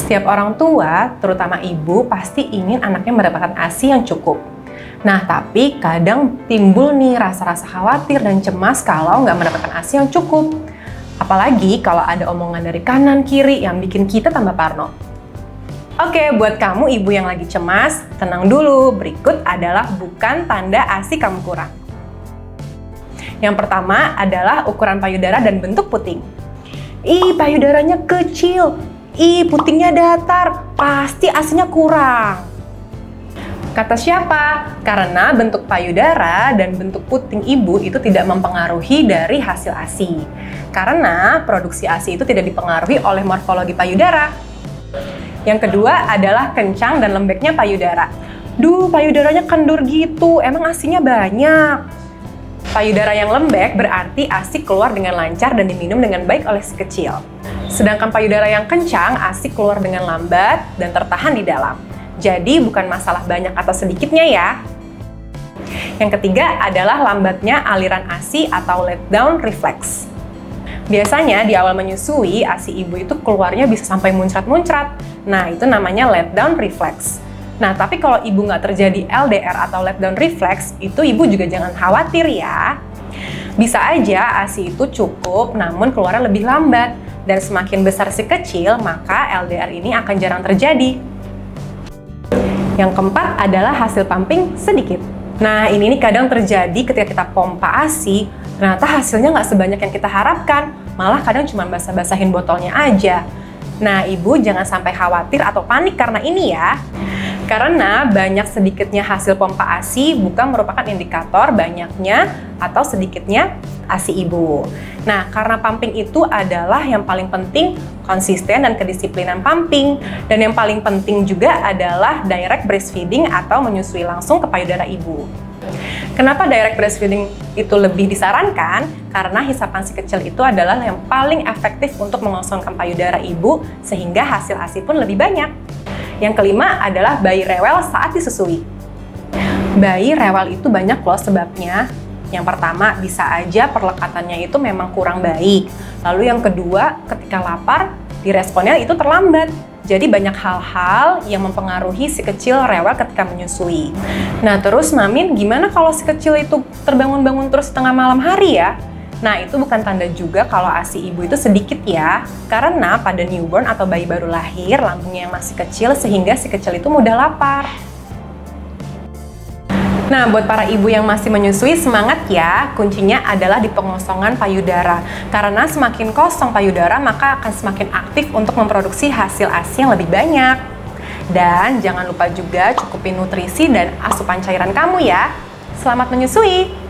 Setiap orang tua, terutama ibu, pasti ingin anaknya mendapatkan ASI yang cukup. Nah, tapi kadang timbul nih rasa-rasa khawatir dan cemas kalau nggak mendapatkan ASI yang cukup. Apalagi kalau ada omongan dari kanan kiri yang bikin kita tambah parno. Oke, buat kamu ibu yang lagi cemas, tenang dulu. Berikut adalah bukan tanda ASI kamu kurang. Yang pertama adalah ukuran payudara dan bentuk puting. Ih, payudaranya kecil. Ih, putingnya datar. Pasti ASI-nya kurang. Kata siapa? Karena bentuk payudara dan bentuk puting ibu itu tidak mempengaruhi dari hasil ASI. Karena produksi ASI itu tidak dipengaruhi oleh morfologi payudara. Yang kedua adalah kencang dan lembeknya payudara. Duh, payudaranya kendur gitu, emang ASI-nya banyak. Payudara yang lembek berarti ASI keluar dengan lancar dan diminum dengan baik oleh si kecil. Sedangkan payudara yang kencang, ASI keluar dengan lambat dan tertahan di dalam. Jadi bukan masalah banyak atau sedikitnya ya. Yang ketiga adalah lambatnya aliran ASI atau let down reflex. Biasanya di awal menyusui, ASI ibu itu keluarnya bisa sampai muncrat-muncrat. Nah, itu namanya let down reflex. Nah, tapi kalau ibu nggak terjadi LDR atau let down reflex, itu ibu juga jangan khawatir ya. Bisa aja ASI itu cukup, namun keluarnya lebih lambat. Dan semakin besar si kecil, maka LDR ini akan jarang terjadi. Yang keempat adalah hasil pumping sedikit. Nah, ini nih kadang terjadi ketika kita pompa ASI, ternyata hasilnya nggak sebanyak yang kita harapkan, malah kadang cuma basah-basahin botolnya aja. Nah, ibu jangan sampai khawatir atau panik karena ini ya. Karena banyak sedikitnya hasil pompa ASI bukan merupakan indikator banyaknya atau sedikitnya ASI ibu. Nah, karena pumping itu adalah yang paling penting konsisten dan kedisiplinan pumping. Dan yang paling penting juga adalah direct breastfeeding atau menyusui langsung ke payudara ibu. Kenapa direct breastfeeding itu lebih disarankan? Karena hisapan si kecil itu adalah yang paling efektif untuk mengosongkan payudara ibu sehingga hasil ASI pun lebih banyak. Yang kelima adalah bayi rewel saat disusui. Bayi rewel itu banyak loh sebabnya. Yang pertama, bisa aja perlekatannya itu memang kurang baik. Lalu yang kedua, ketika lapar, diresponnya itu terlambat. Jadi banyak hal-hal yang mempengaruhi si kecil rewel ketika menyusui. Nah terus Mamin, gimana kalau si kecil itu terbangun-bangun terus tengah malam hari ya? Nah itu bukan tanda juga kalau ASI ibu itu sedikit ya. Karena pada newborn atau bayi baru lahir, lambungnya yang masih kecil sehingga si kecil itu mudah lapar. Nah, buat para ibu yang masih menyusui, semangat ya. Kuncinya adalah di pengosongan payudara. Karena semakin kosong payudara, maka akan semakin aktif untuk memproduksi hasil ASI yang lebih banyak. Dan jangan lupa juga cukupin nutrisi dan asupan cairan kamu ya. Selamat menyusui!